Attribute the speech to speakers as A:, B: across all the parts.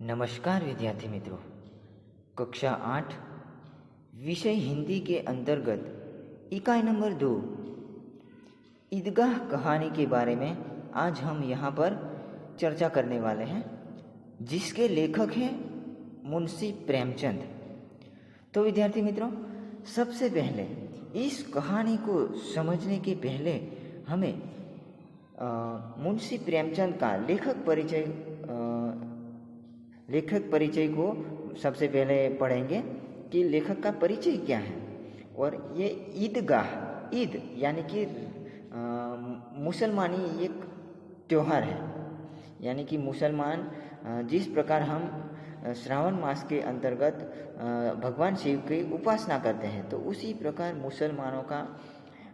A: नमस्कार विद्यार्थी मित्रों, कक्षा 8 विषय हिंदी के अंतर्गत इकाई नंबर 2 ईदगाह कहानी के बारे में आज हम यहाँ पर चर्चा करने वाले हैं, जिसके लेखक हैं मुंशी प्रेमचंद। तो विद्यार्थी मित्रों, सबसे पहले इस कहानी को समझने के पहले हमें मुंशी प्रेमचंद का लेखक परिचय को सबसे पहले पढ़ेंगे कि लेखक का परिचय क्या है। और ये ईद यानी कि मुसलमानी एक त्यौहार है, यानी कि मुसलमान जिस प्रकार हम श्रावण मास के अंतर्गत भगवान शिव की उपासना करते हैं, तो उसी प्रकार मुसलमानों का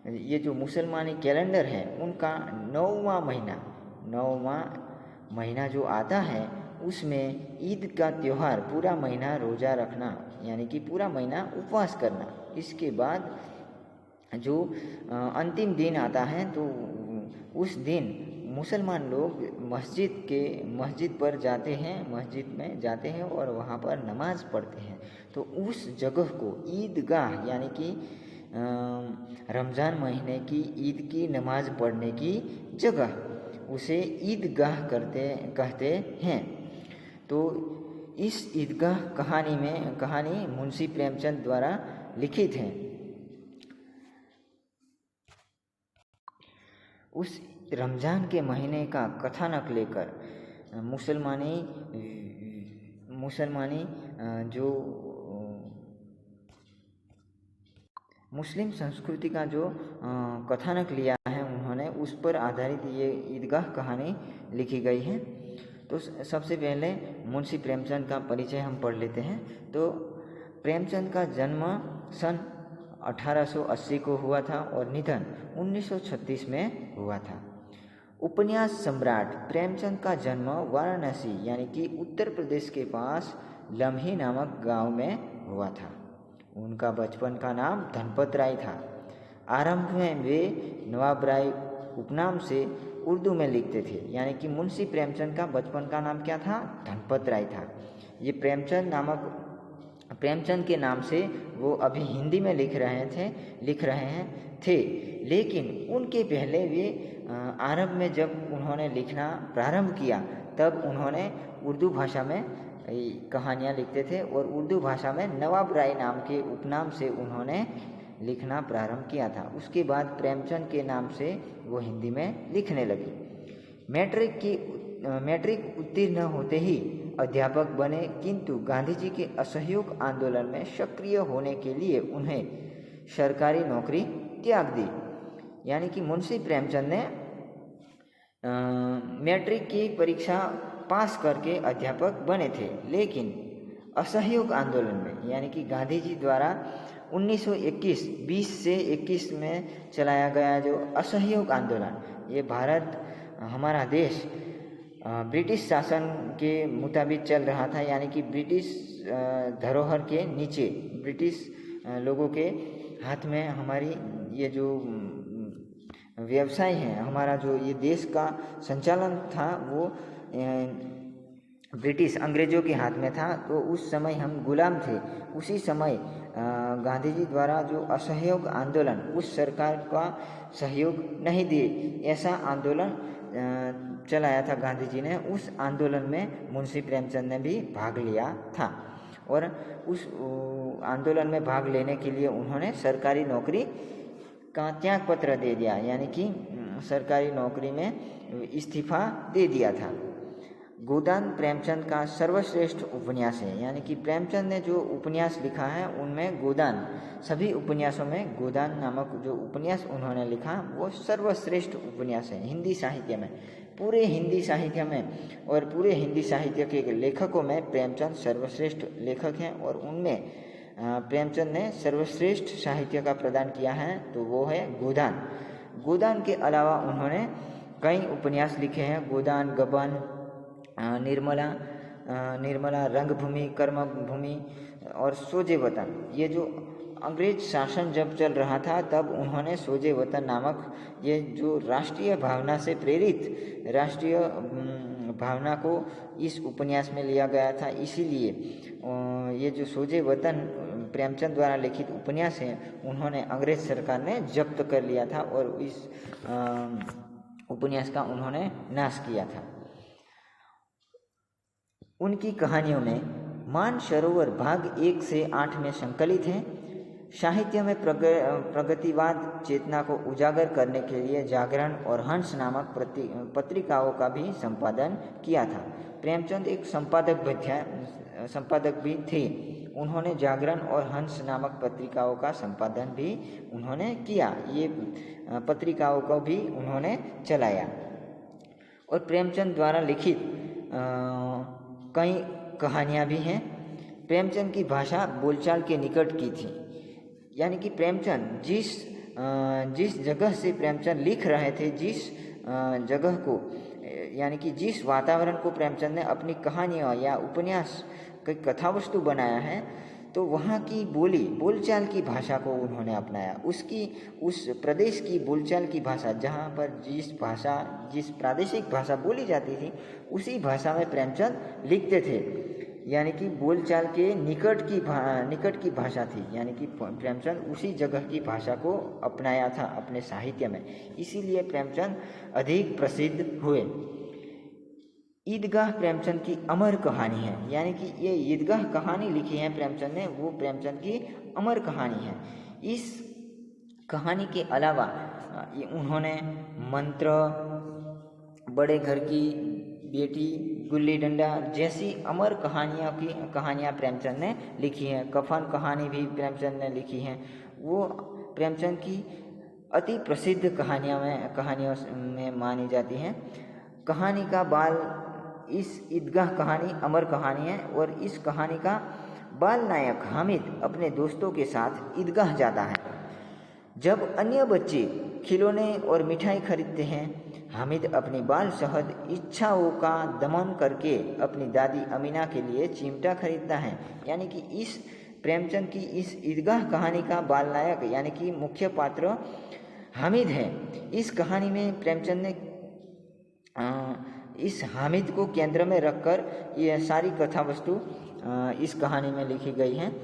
A: ये जो मुसलमानी कैलेंडर है उनका 9वां महीना जो आता है उसमें ईद का त्यौहार, पूरा महीना रोज़ा रखना यानी कि पूरा महीना उपवास करना। इसके बाद जो अंतिम दिन आता है तो उस दिन मुसलमान लोग मस्जिद में जाते हैं और वहाँ पर नमाज़ पढ़ते हैं। तो उस जगह को ईदगाह यानी कि रमज़ान महीने की ईद की नमाज़ पढ़ने की जगह, उसे ईदगाह कहते हैं। तो इस ईदगाह कहानी मुंशी प्रेमचंद द्वारा लिखित है। उस रमज़ान के महीने का कथानक लेकर मुसलमानी जो मुस्लिम संस्कृति का जो कथानक लिया है उन्होंने, उस पर आधारित ये ईदगाह कहानी लिखी गई है। तो सबसे पहले मुंशी प्रेमचंद का परिचय हम पढ़ लेते हैं। तो प्रेमचंद का जन्म सन 1880 को हुआ था और निधन 1936 में हुआ था। उपन्यास सम्राट प्रेमचंद का जन्म वाराणसी यानी कि उत्तर प्रदेश के पास लम्ही नामक गांव में हुआ था। उनका बचपन का नाम धनपत राय था। आरंभ में वे नवाब राय उपनाम से उर्दू में लिखते थे, यानी कि मुंशी प्रेमचंद का बचपन का नाम क्या था? धनपत राय था। ये प्रेमचंद के नाम से वो अभी हिंदी में लिख रहे थे, लेकिन उनके पहले वे आरंभ में जब उन्होंने लिखना प्रारंभ किया तब उन्होंने उर्दू भाषा में कहानियाँ लिखते थे और उर्दू भाषा में नवाब राय नाम के उपनाम से उन्होंने लिखना प्रारंभ किया था। उसके बाद प्रेमचंद के नाम से वो हिंदी में लिखने लगे। मैट्रिक उत्तीर्ण होते ही अध्यापक बने, किंतु गांधी जी के असहयोग आंदोलन में सक्रिय होने के लिए उन्हें सरकारी नौकरी त्याग दी। यानी कि मुंशी प्रेमचंद ने मैट्रिक की परीक्षा पास करके अध्यापक बने थे, लेकिन असहयोग आंदोलन में यानी कि गांधी जी द्वारा 20 से 21 में चलाया गया जो असहयोग आंदोलन, ये भारत हमारा देश ब्रिटिश शासन के मुताबिक चल रहा था, यानी कि ब्रिटिश धरोहर के नीचे ब्रिटिश लोगों के हाथ में हमारी ये जो व्यवसाय है, हमारा जो ये देश का संचालन था वो ब्रिटिश अंग्रेज़ों के हाथ में था। तो उस समय हम गुलाम थे। उसी समय गांधी जी द्वारा जो असहयोग आंदोलन, उस सरकार का सहयोग नहीं दिए, ऐसा आंदोलन चलाया था गांधी जी ने। उस आंदोलन में मुंशी प्रेमचंद ने भी भाग लिया था और उस आंदोलन में भाग लेने के लिए उन्होंने सरकारी नौकरी का त्याग पत्र दे दिया, यानी कि सरकारी नौकरी में इस्तीफा दे दिया था। गोदान प्रेमचंद का सर्वश्रेष्ठ उपन्यास है, यानी कि प्रेमचंद ने जो उपन्यास लिखा है उनमें गोदान, सभी उपन्यासों में गोदान नामक जो उपन्यास उन्होंने लिखा वो सर्वश्रेष्ठ उपन्यास है हिंदी साहित्य में। पूरे हिंदी साहित्य में और पूरे हिंदी साहित्य के लेखकों में प्रेमचंद सर्वश्रेष्ठ लेखक हैं और उनमें प्रेमचंद ने सर्वश्रेष्ठ साहित्य का प्रदान किया है, तो वो है गोदान के अलावा उन्होंने कई उपन्यास लिखे हैं। गोदान, गबन, निर्मला, रंगभूमि, कर्मभूमि और सोजे वतन। ये जो अंग्रेज शासन जब चल रहा था तब उन्होंने सोजे वतन नामक ये जो राष्ट्रीय भावना से प्रेरित राष्ट्रीय भावना को इस उपन्यास में लिया गया था। इसीलिए ये जो सोजे वतन प्रेमचंद द्वारा लिखित उपन्यास है, उन्होंने अंग्रेज सरकार ने जब्त कर लिया था और इस उपन्यास का उन्होंने नाश किया था। उनकी कहानियों में मानसरोवर भाग 1 से 8 में संकलित है। साहित्य में प्रगतिवाद चेतना को उजागर करने के लिए जागरण और हंस नामक पत्रिकाओं का भी संपादन किया था। प्रेमचंद एक संपादक भी थे। उन्होंने जागरण और हंस नामक पत्रिकाओं का संपादन भी उन्होंने किया। ये पत्रिकाओं को भी उन्होंने चलाया। और प्रेमचंद द्वारा लिखित कई कहानियाँ भी हैं। प्रेमचंद की भाषा बोलचाल के निकट की थी, यानी कि प्रेमचंद जिस जगह से प्रेमचंद लिख रहे थे, जिस जगह को यानी कि जिस वातावरण को प्रेमचंद ने अपनी कहानियों या उपन्यास की कथा वस्तु बनाया है, तो वहाँ की बोलचाल की भाषा को उन्होंने अपनाया। उस प्रदेश की बोलचाल की भाषा, जहाँ पर जिस प्रादेशिक भाषा बोली जाती थी, उसी भाषा में प्रेमचंद लिखते थे। यानी कि बोलचाल के निकट की भाषा थी, यानी कि प्रेमचंद उसी जगह की भाषा को अपनाया था अपने साहित्य में। इसीलिए प्रेमचंद अधिक प्रसिद्ध हुए। ईदगाह प्रेमचंद की अमर कहानी है, यानी कि ये ईदगाह कहानी लिखी है प्रेमचंद ने, वो प्रेमचंद की अमर कहानी है। इस कहानी के अलावा उन्होंने मंत्र, बड़े घर की बेटी, गुल्ली डंडा जैसी अमर कहानियाँ प्रेमचंद ने लिखी हैं। कफन कहानी भी प्रेमचंद ने लिखी हैं। वो प्रेमचंद की अति प्रसिद्ध कहानियों में मानी जाती हैं। कहानी का बाल, इस ईदगाह कहानी अमर कहानी है और इस कहानी का बाल नायक हामिद अपने दोस्तों के साथ ईदगाह जाता है। जब अन्य बच्चे खिलौने और मिठाई खरीदते हैं, हामिद अपनी बाल सहद इच्छाओं का दमन करके अपनी दादी अमीना के लिए चिमटा खरीदता है। यानी कि इस प्रेमचंद की इस ईदगाह कहानी का बाल नायक यानी कि मुख्य पात्र हामिद है। इस कहानी में प्रेमचंद ने इस हामिद को केंद्र में रखकर ये सारी कथा वस्तु इस कहानी में लिखी गई हैं।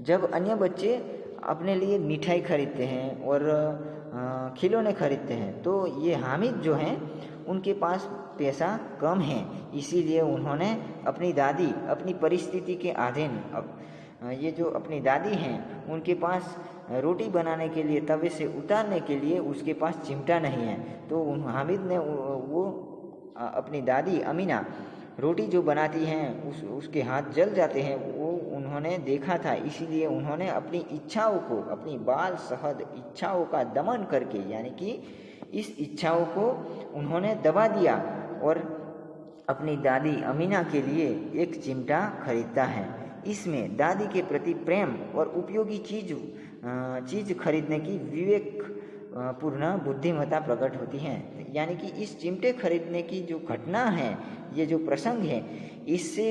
A: जब अन्य बच्चे अपने लिए मिठाई खरीदते हैं और खिलौने खरीदते हैं, तो ये हामिद जो हैं उनके पास पैसा कम है, इसीलिए उन्होंने अपनी दादी, अपनी परिस्थिति के अधीन, ये जो अपनी दादी हैं उनके पास रोटी बनाने के लिए, तवे से उतारने के लिए उसके पास चिमटा नहीं है। तो हामिद ने वो अपनी दादी अमीना रोटी जो बनाती हैं उसके हाथ जल जाते हैं, वो उन्होंने देखा था। इसीलिए उन्होंने अपनी इच्छाओं को, अपनी बाल सहद इच्छाओं का दमन करके, यानी कि इस इच्छाओं को उन्होंने दबा दिया और अपनी दादी अमीना के लिए एक चिमटा खरीदता है। इसमें दादी के प्रति प्रेम और उपयोगी चीज़ खरीदने की विवेकपूर्ण बुद्धिमत्ता प्रकट होती है। यानी कि इस चिमटे खरीदने की जो घटना है, ये जो प्रसंग है, इससे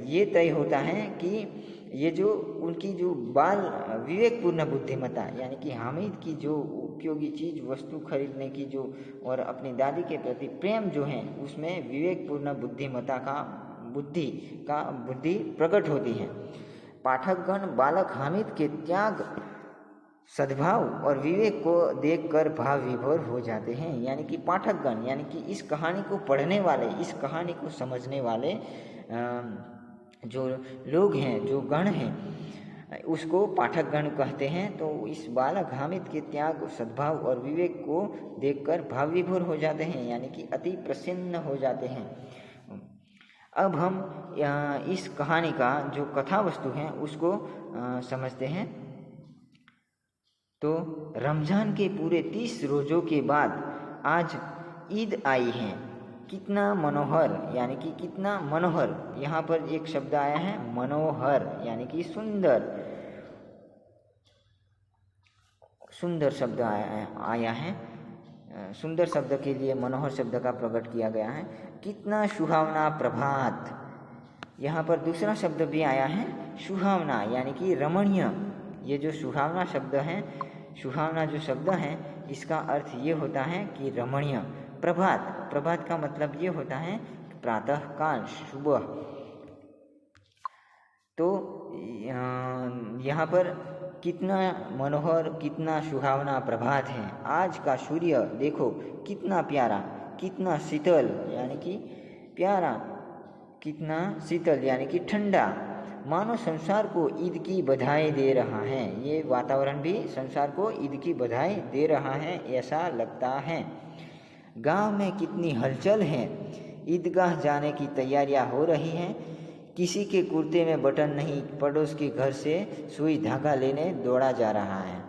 A: ये तय होता है कि ये जो उनकी जो बाल विवेकपूर्ण बुद्धिमत्ता, यानी कि हामिद की जो उपयोगी चीज़ वस्तु खरीदने की जो और अपनी दादी के प्रति प्रेम जो है, उसमें विवेकपूर्ण बुद्धिमत्ता का बुद्धि प्रकट होती है। पाठकगण बालक हामिद के त्याग, सद्भाव और विवेक को देखकर भाव विभोर हो जाते हैं। यानी कि पाठकगण, यानी कि इस कहानी को पढ़ने वाले, इस कहानी को समझने वाले जो लोग हैं, जो गण हैं, उसको पाठकगण कहते हैं। तो इस बालक हामिद के त्याग, सद्भाव और विवेक को देखकर भाव विभोर हो जाते हैं, यानी कि अति प्रसन्न हो जाते हैं। अब हम इस कहानी का जो कथा वस्तु है उसको समझते हैं। तो रमज़ान के पूरे 30 रोज़ों के बाद आज ईद आई है। कितना मनोहर, यानी कि कितना मनोहर, यहाँ पर एक शब्द आया है मनोहर, यानी कि सुंदर शब्द आया है। सुंदर शब्द के लिए मनोहर शब्द का प्रकट किया गया है। कितना सुहावना प्रभात, यहाँ पर दूसरा शब्द भी आया है सुहावना, यानी कि रमणीय। ये जो सुहावना शब्द है, सुहावना जो शब्द है, इसका अर्थ ये होता है कि रमणीय। प्रभात का मतलब ये होता है प्रातः काल सुबह। तो यहाँ पर कितना मनोहर, कितना सुहावना प्रभात है। आज का सूर्य देखो कितना प्यारा, कितना शीतल यानी कि प्यारा, कितना शीतल यानी कि ठंडा, मानो संसार को ईद की बधाई दे रहा है। ये वातावरण भी संसार को ईद की बधाई दे रहा है ऐसा लगता है। गांव में कितनी हलचल है, ईदगाह जाने की तैयारियां हो रही हैं। किसी के कुर्ते में बटन नहीं, पड़ोस के घर से सुई धागा लेने दौड़ा जा रहा है।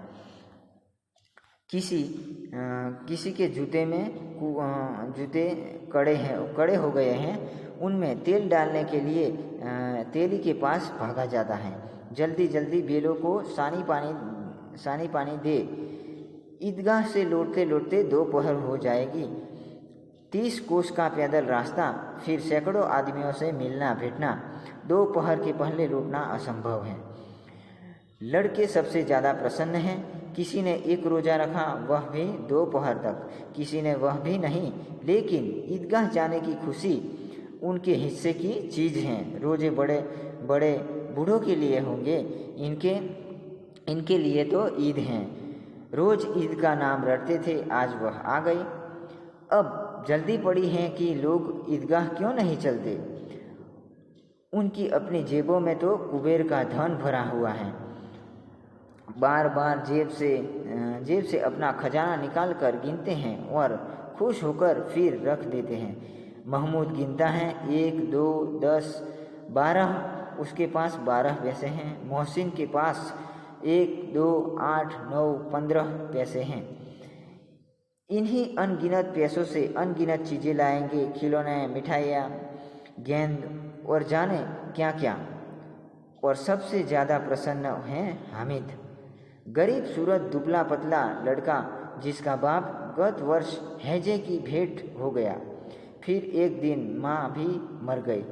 A: किसी के जूते कड़े हो गए हैं, उनमें तेल डालने के लिए तेली के पास भागा जाता है। जल्दी जल्दी बेलों को सानी पानी दे। ईदगाह से लौटते लौटते दोपहर हो जाएगी। 30 कोस का पैदल रास्ता, फिर सैकड़ों आदमियों से मिलना भेटना। दोपहर के पहले लौटना असंभव है। लड़के सबसे ज़्यादा प्रसन्न हैं। किसी ने एक रोज़ा रखा, वह भी दोपहर तक, किसी ने वह भी नहीं, लेकिन ईदगाह जाने की खुशी उनके हिस्से की चीज़ है। रोज़े बड़े बड़े बूढ़ों के लिए होंगे, इनके लिए तो ईद हैं। रोज़ ईद का नाम रटते थे, आज वह आ गई। अब जल्दी पड़ी है कि लोग ईदगाह क्यों नहीं चलते। उनकी अपनी जेबों में तो कुबेर का धन भरा हुआ है। बार बार जेब से अपना खजाना निकाल कर गिनते हैं और खुश होकर फिर रख देते हैं। महमूद गिनता है, 1, 2, 10, 12, उसके पास 12 पैसे हैं। मोहसिन के पास 1, 2, 8, 9, 15 पैसे हैं। इन्हीं अनगिनत पैसों से अनगिनत चीज़ें लाएंगे, खिलौने, मिठाइयाँ, गेंद और जाने क्या क्या। और सबसे ज़्यादा प्रसन्न हैं हामिद, गरीब सूरत दुबला पतला लड़का जिसका बाप गत वर्ष हैजे की भेंट हो गया। फिर एक दिन माँ भी मर गई।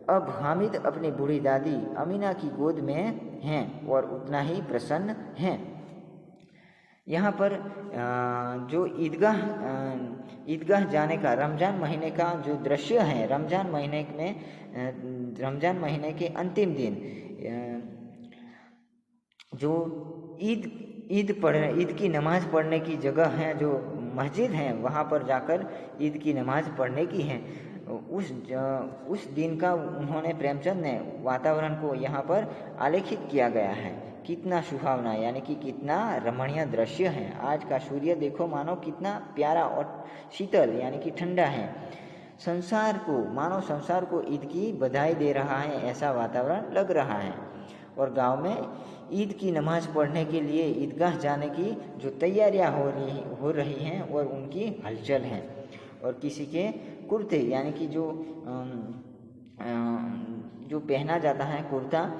A: अब हामिद अपनी बूढ़ी दादी अमीना की गोद में हैं और उतना ही प्रसन्न हैं। यहाँ पर जो ईदगाह जाने का रमज़ान महीने का जो दृश्य है, रमज़ान महीने के अंतिम दिन जो ईद की नमाज़ पढ़ने की जगह है, जो मस्जिद है, वहाँ पर जाकर ईद की नमाज़ पढ़ने की है। उस दिन का उन्होंने, प्रेमचंद ने, वातावरण को यहाँ पर आलेखित किया गया है। कितना सुहावना यानी कि कितना रमणीय दृश्य है। आज का सूर्य देखो मानो कितना प्यारा और शीतल यानी कि ठंडा है। मानो संसार को ईद की बधाई दे रहा है ऐसा वातावरण लग रहा है। और गांव में ईद की नमाज़ पढ़ने के लिए ईदगाह जाने की जो तैयारियां हो रही हैं और उनकी हलचल है। और किसी के कुर्ते यानी कि जो पहना जाता है कुर्ता,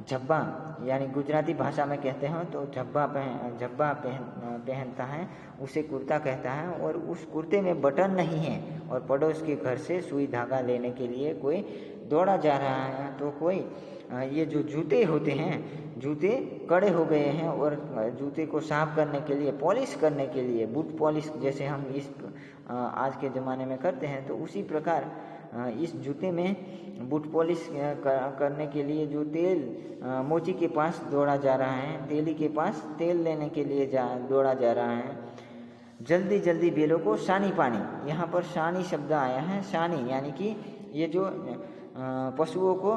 A: झब्बा यानी गुजराती भाषा में कहते हैं तो झब्बा पहनता है, उसे कुर्ता कहता है। और उस कुर्ते में बटन नहीं है और पड़ोस के घर से सुई धागा लेने के लिए कोई दौड़ा जा रहा है। तो कोई ये जो जूते होते हैं, जूते कड़े हो गए हैं और जूते को साफ करने के लिए, पॉलिश करने के लिए, बूट पॉलिश जैसे हम इस आज के ज़माने में करते हैं, तो उसी प्रकार इस जूते में बूट पॉलिश करने के लिए जो मोची के पास दौड़ा जा रहा है, तेली के पास तेल लेने के लिए दौड़ा जा रहा है। जल्दी जल्दी बेलों को सानी पानी, यहाँ पर सानी शब्द आया है। सानी यानी कि ये जो पशुओं को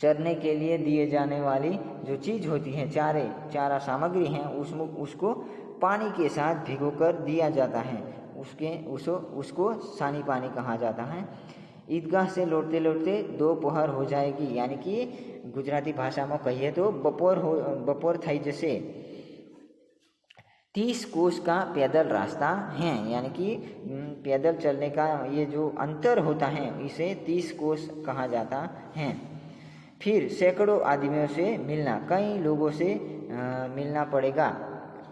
A: चरने के लिए दिए जाने वाली जो चीज़ होती है, चारा सामग्री हैं, उसको पानी के साथ भिगोकर दिया जाता है। उसको सानी पानी कहा जाता है। ईदगाह से लौटते लौटते दोपहर हो जाएगी यानी कि गुजराती भाषा में कहिए तो बपोर થઈ जैसे 30 कोस का पैदल रास्ता है यानी कि पैदल चलने का ये जो अंतर होता है इसे 30 कोस कहा जाता है। फिर सैकड़ों आदमियों से मिलना, कई लोगों से मिलना पड़ेगा,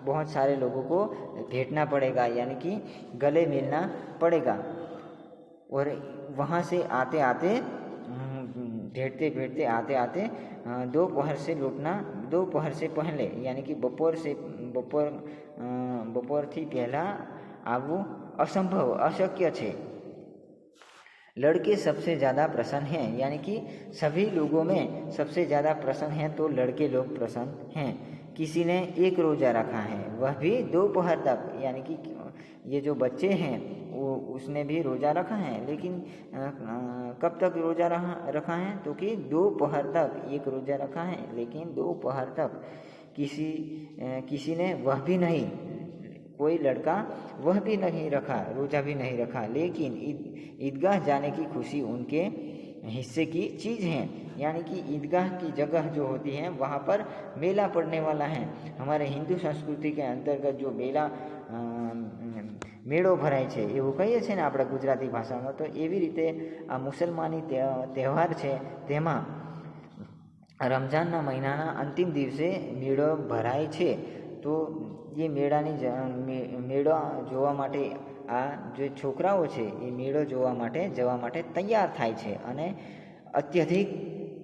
A: बहुत सारे लोगों को भेंटना पड़ेगा यानी कि गले मिलना पड़ेगा। और वहाँ से आते आते भेंटते आते आते दोपहर से लौटना, दोपहर से पहले यानी कि બપોરથી પહેલાં આવવું અસંભવ, અશક્ય છે। लड़के सबसे ज़्यादा प्रसन्न हैं, यानी कि सभी लोगों में सबसे ज़्यादा प्रसन्न हैं तो लड़के लोग प्रसन्न हैं। किसी ने एक रोज़ा रखा है, वह भी दोपहर तक, यानी कि ये जो बच्चे हैं वो उसने भी रोज़ा रखा है, लेकिन कब तक रोज़ा रखा है तो कि दोपहर तक एक रोज़ा रखा है, लेकिन दोपहर तक। किसी ने वह भी नहीं, कोई लड़का वह भी नहीं रखा, रोज़ा भी नहीं रखा, लेकिन ईदगाह जाने की खुशी उनके हिस्से की चीज़ है। यानी कि ईदगाह की जगह जो होती है वहाँ पर मेला पड़ने वाला है। हमारे हिंदू संस्कृति के अंतर्गत जो મેળો ભરાય છે એવું કહીએ છીએ ને આપણે ગુજરાતી ભાષામાં, તો એવી રીતે આ મુસલમાની તહેવાર છે તેમાં રમઝાનના મહિનાના અંતિમ દિવસે મેળો ભરાય છે। તો એ મેળો જોવા માટે આ જે છોકરાઓ છે એ મેળો જોવા માટે જવા માટે તૈયાર થાય છે અને अत्यधिक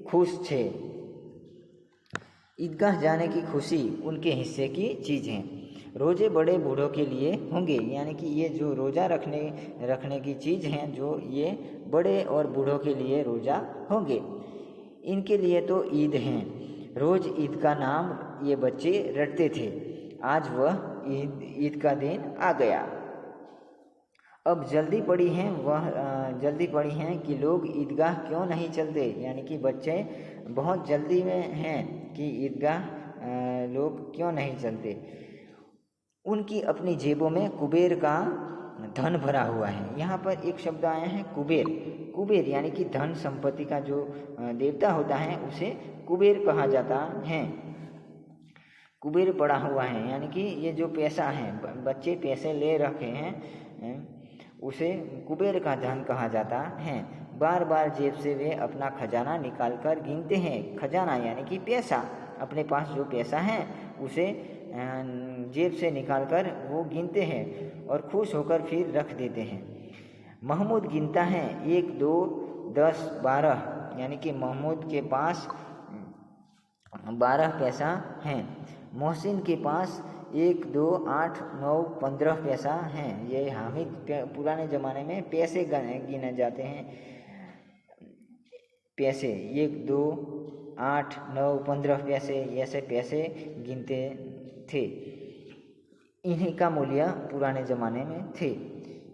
A: खुश थे। ईदगाह जाने की खुशी उनके हिस्से की चीज़ है। रोज़े बड़े बूढ़ों के लिए होंगे, यानी कि ये जो रोज़ा रखने की चीज़ हैं जो ये बड़े और बूढ़ों के लिए रोज़ा होंगे, इनके लिए तो ईद हैं। रोज़ ईद का नाम ये बच्चे रटते थे, आज वह ईद का दिन आ गया। अब जल्दी पड़ी हैं कि लोग ईदगाह क्यों नहीं चलते, यानी कि बच्चे बहुत जल्दी में हैं कि ईदगाह लोग क्यों नहीं चलते। उनकी अपनी जेबों में कुबेर का धन भरा हुआ है। यहाँ पर एक शब्द आया है कुबेर, यानी कि धन संपत्ति का जो देवता होता है उसे कुबेर कहा जाता है। कुबेर पड़ा हुआ है, यानी कि ये जो पैसा है, बच्चे पैसे ले रखे हैं, उसे कुबेर का धन कहा जाता है। बार बार जेब से वे अपना खजाना निकाल कर गिनते हैं। खजाना यानी कि पैसा, अपने पास जो पैसा है उसे जेब से निकाल कर वो गिनते हैं और खुश होकर फिर रख देते हैं। महमूद गिनता है 1, 2, 10, 12, यानी कि महमूद के पास 12 पैसा हैं। मोहसिन के पास 1, 2, 8, 9, 15 पैसा हैं। ये हामिद पुराने ज़माने में पैसे गिने जाते हैं, पैसे 1, 2, 8, 9, 15 पैसे, ऐसे पैसे गिनते थे। इन्हीं का मूल्य पुराने ज़माने में थे।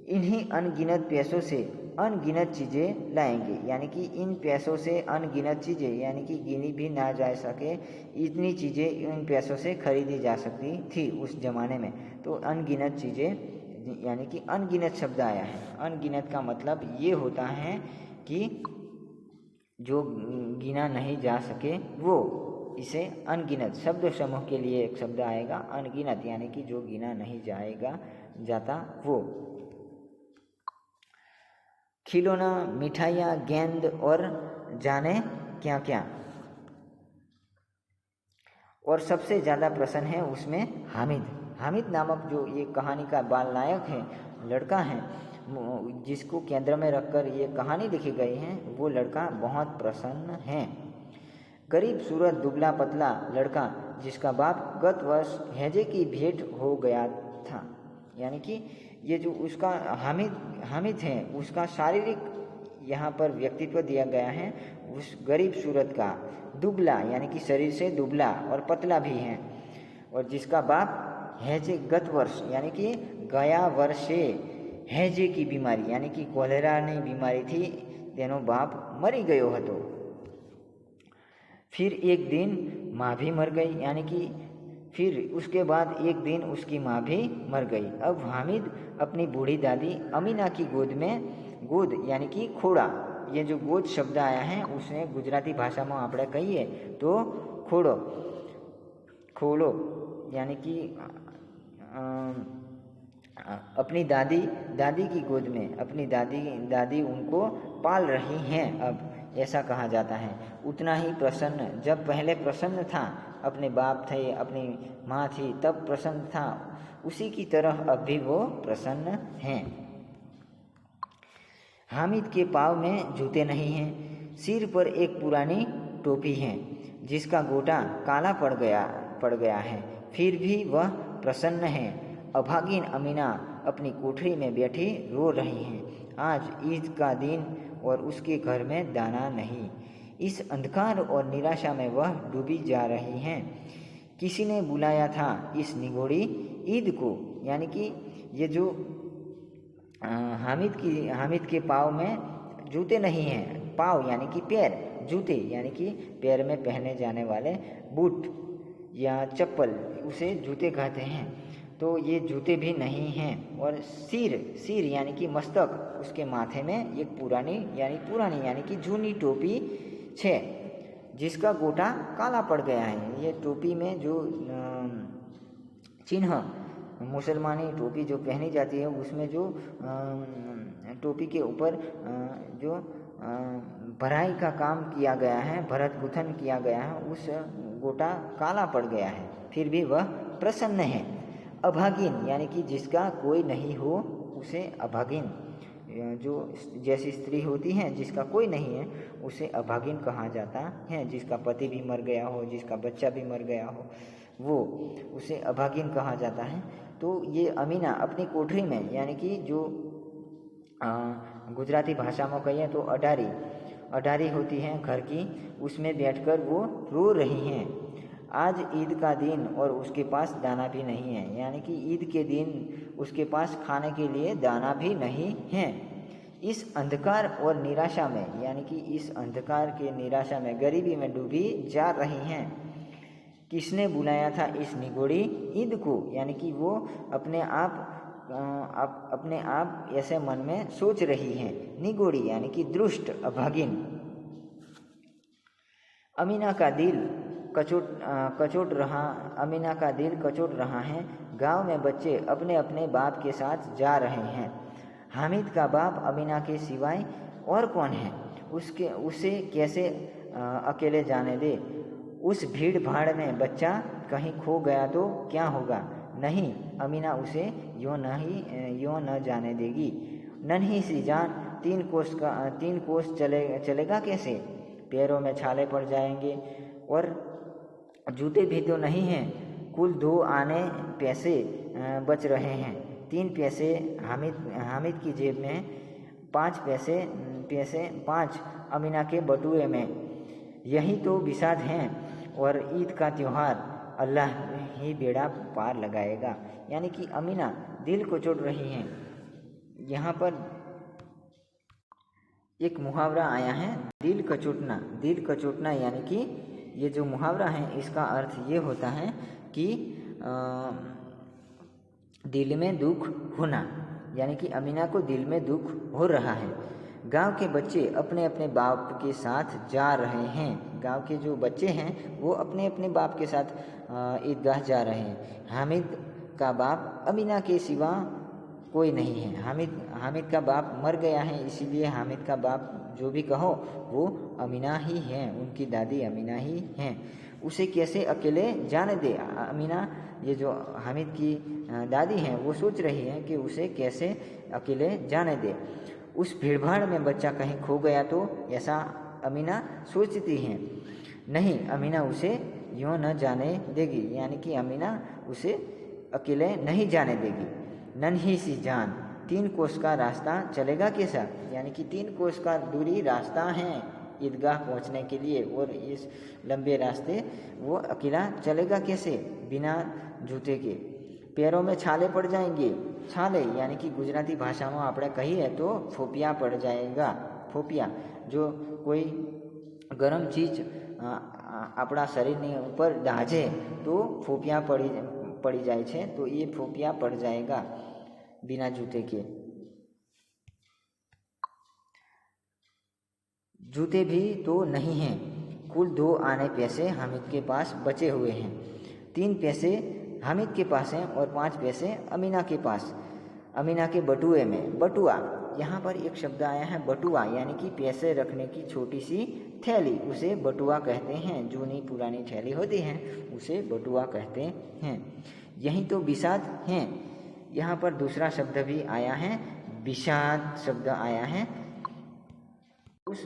A: इन्हीं अनगिनत पैसों से अनगिनत चीज़ें लाएंगे, यानी कि इन पैसों से अनगिनत चीज़ें, यानी कि गिनी भी ना जा सके इतनी चीज़ें इन पैसों से खरीदी जा सकती थी उस ज़माने में। तो अनगिनत चीज़ें, यानी कि अनगिनत शब्द आया है। अनगिनत का मतलब ये होता है कि जो गिना नहीं जा सके वो, इसे अनगिनत शब्द समूह के लिए एक शब्द आएगा अनगिनत, यानी कि जो गिना नहीं जाता वो। खिलौना, मिठाइयाँ, गेंद और जाने क्या क्या। और सबसे ज़्यादा प्रसन्न है उसमें हामिद नामक जो ये कहानी का बाल नायक है, लड़का है, जिसको केंद्र में रखकर ये कहानी लिखी गई है, वो लड़का बहुत प्रसन्न है। गरीब सूरत दुबला पतला लड़का जिसका बाप गत वर्ष हैजे की भेंट हो गया था, यानी कि ये जो उसका हामिद है उसका शारीरिक यहाँ पर व्यक्तित्व दिया गया है उस गरीब सूरत का, दुबला यानी कि शरीर से दुबला और पतला भी है, और जिसका बाप हैजे गत वर्ष यानी कि गया वर्षे हैजे की बीमारी यानी कि कोलेरानी बीमारी थी, तेनो बाप मरी गयो हतो। फिर एक दिन माँ भी मर गई, यानी कि फिर उसके बाद एक दिन उसकी माँ भी मर गई। अब हामिद अपनी बूढ़ी दादी अमीना की गोद यानी कि खोड़ा, ये जो गोद शब्द आया है उसने गुजराती भाषा में આપણે કહીએ तो खोड़ो यानी कि अपनी दादी की गोद में अपनी दादी उनको पाल रही हैं, अब ऐसा कहा जाता है। उतना ही प्रसन्न, जब पहले प्रसन्न था अपने बाप थे, अपनी माँ थी तब प्रसन्न था, उसी की तरह अब भी वो प्रसन्न हैं। हामिद के पाँव में जूते नहीं हैं, सिर पर एक पुरानी टोपी है जिसका गोटा काला पड़ गया है, फिर भी वह प्रसन्न है। अभागिन अमीना अपनी कोठरी में बैठी रो रही हैं। आज ईद का दिन और उसके घर में दाना नहीं। इस अंधकार और निराशा में वह डूबी जा रही हैं। किसी ने बुलाया था इस निगोड़ी ईद को, यानी कि ये जो हामिद के पाँव में जूते नहीं हैं, पाँव यानी कि पैर, जूते यानी कि पैर में पहने जाने वाले बूट या चप्पल, उसे जूते कहते हैं, तो ये जूते भी नहीं हैं। और सिर यानी कि मस्तक, उसके माथे में एक पुरानी यानी कि जूनी टोपी छे, जिसका गोटा काला पड़ गया है। ये टोपी में जो चिन्ह, मुसलमानी टोपी जो पहनी जाती है, उसमें जो टोपी के ऊपर जो भराई का काम किया गया है, भरत गुथन किया गया है, उस गोटा काला पड़ गया है, फिर भी वह प्रसन्न है। अभागिन यानी कि जिसका कोई नहीं हो, उसे अभागिन, जो जैसी स्त्री होती हैं जिसका कोई नहीं है, उसे अभागिन कहा जाता है। जिसका पति भी मर गया हो, जिसका बच्चा भी मर गया हो, वो उसे अभागिन कहा जाता है। तो ये अमीना अपनी कोठरी में, यानी कि जो गुजराती भाषा में कहिए तो अडारी होती हैं घर की, उसमें बैठकर वो रो रही हैं। आज ईद का दिन और उसके पास दाना भी नहीं है, यानी कि ईद के दिन उसके पास खाने के लिए दाना भी नहीं है। इस अंधकार और निराशा में, यानी कि इस अंधकार के निराशा में, गरीबी में डूबी जा रही हैं। किसने बुलाया था इस निगोड़ी ईद को, यानी कि वो अपने आप ऐसे मन में सोच रही हैं। निगोड़ी यानी कि दुष्ट, अभागिन। अमीना का दिल कचोट रहा है। गांव में बच्चे अपने अपने बाप के साथ जा रहे हैं। हामिद का बाप अमीना के सिवाय और कौन है? उसे कैसे अकेले जाने दे? उस भीड़ भाड़ में बच्चा कहीं खो गया तो क्या होगा? नहीं, अमीना उसे यूँ न जाने देगी। नन्ही सी जान 3 कोस चलेगा कैसे? पैरों में छाले पड़ जाएंगे और जूते भी तो नहीं हैं। कुल 2 आने पैसे बच रहे हैं। 3 पैसे हामिद की जेब में, 5 पैसे 5 अमीना के बटुए में। यही तो बिसात हैं। और ईद का त्यौहार अल्लाह ही बेड़ा पार लगाएगा। यानी कि अमीना दिल को चोट रही हैं। यहाँ पर एक मुहावरा आया है, दिल कचोटना, यानी कि ये जो मुहावरा है इसका अर्थ ये होता है कि दिल में दुख होना, यानी कि अमीना को दिल में दुख हो रहा है। गांव के बच्चे अपने अपने बाप के साथ जा रहे हैं। गांव के जो बच्चे हैं वो अपने अपने बाप के साथ ईदगाह जा रहे हैं। हामिद का बाप अमीना के सिवा कोई नहीं है। हामिद का बाप मर गया है, इसीलिए हामिद का बाप जो भी कहो वो अमीना ही है, उनकी दादी अमीना ही हैं। उसे कैसे अकेले जाने दे? अमीना, ये जो हामिद की दादी हैं, वो सोच रही हैं कि उसे कैसे अकेले जाने दे। उस भीड़भाड़ में बच्चा कहीं खो गया तो, ऐसा अमीना सोचती हैं। नहीं, अमीना उसे यूँ न जाने देगी, यानी कि अमीना उसे अकेले नहीं जाने देगी। नन्ही सी जान 3 कोस का रास्ता चलेगा कैसा? यानी कि 3 कोस का दूरी रास्ता है ईदगाह पहुंचने के लिए, और इस लंबे रास्ते वो अकेला चलेगा कैसे बिना जूते के? पैरों में छाले पड़ जाएंगे। छाले यानी कि गुजराती भाषा में આપણે કહીએ તો ફોપિયા પડ जाएगा। ફોપિયા, जो कोई गरम चीज આપણા શરીરની ઉપર દાઝે તો ફોપિયા પડી જાય છે, तो ये फोपिया पड़ जाएगा बिना जूते के। जूते भी तो नहीं हैं। कुल 2 आने पैसे हामिद के पास बचे हुए हैं। 3 पैसे हामिद के पास हैं और 5 पैसे अमीना के पास, अमीना के बटुए में। बटुआ, यहाँ पर एक शब्द आया है बटुआ, यानी कि पैसे रखने की छोटी सी थैली, उसे बटुआ कहते हैं। जूनी पुरानी थैली होती है, उसे बटुआ कहते हैं। यही तो बिसात हैं। यहाँ पर दूसरा शब्द भी आया है, बिसात शब्द आया है। उस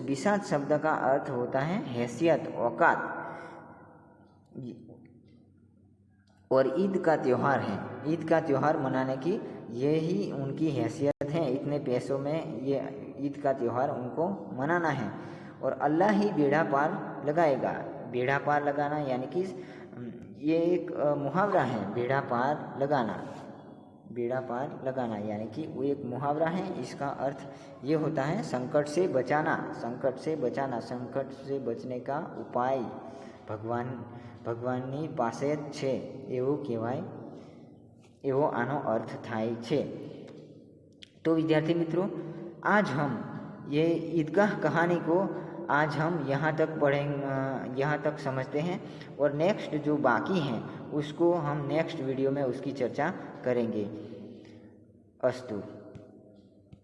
A: बिसात शब्द का अर्थ होता है हैसियत, औकात। और ईद का त्यौहार है। ईद का त्यौहार मनाने की यही उनकी हैसियत हैं, इतने पैसों में ये ईद का त्यौहार उनको मनाना है और अल्लाह ही बेड़ा पार लगाएगा। बेड़ा पार लगाना यानी कि ये एक मुहावरा है, बेड़ा पार लगाना। बेड़ा पार लगाना यानी कि वो एक मुहावरा है। इसका अर्थ ये होता है संकट से बचाना, संकट से बचाना, संकट से बचने का उपाय ભગવાનની પાસે છે એવું કહેવાય, એવો આનો अर्थ થાય છે। तो विद्यार्थी मित्रों, आज हम ये ईदगाह कहानी को आज हम यहाँ तक पढ़ेंगे, यहाँ तक समझते हैं और नेक्स्ट जो बाकी हैं उसको हम नेक्स्ट वीडियो में उसकी चर्चा करेंगे। अस्तु।